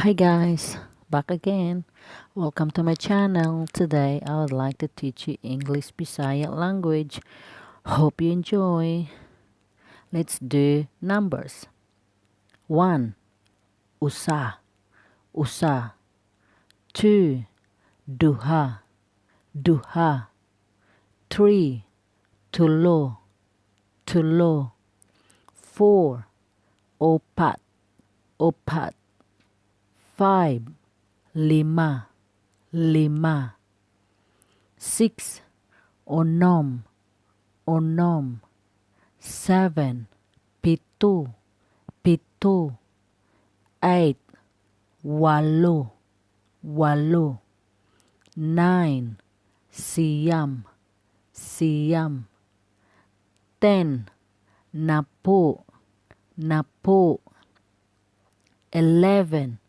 Hi guys, back again. Welcome to my channel. Today I would like to teach you English Bisaya language. Hope you enjoy. Let's do numbers. 1. Usa, usa. 2. Duha, duha. 3. Tulo, tulo. 4. Opat, opat. 5. Lima, lima. 6. Onom, onom. 7. Pitu, pitu. 8. Walo, walo. 9. Siyam, siyam. 10. Napo, napo. 11.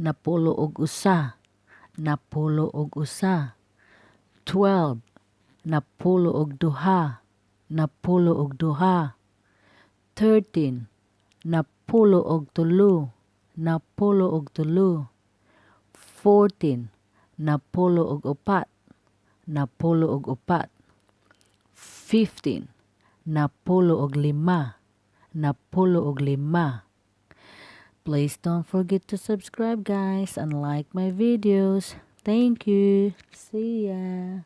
Napulo og usa, napulo og usa. 12. Napulo og duha, napulo og duha. 13. Napulo og tulo, napulo og tulo. 14. Napulo og upat, napulo og upat. 15. Napulo og lima, napulo og lima. Please don't forget to subscribe guys and like my videos. Thank you. See ya.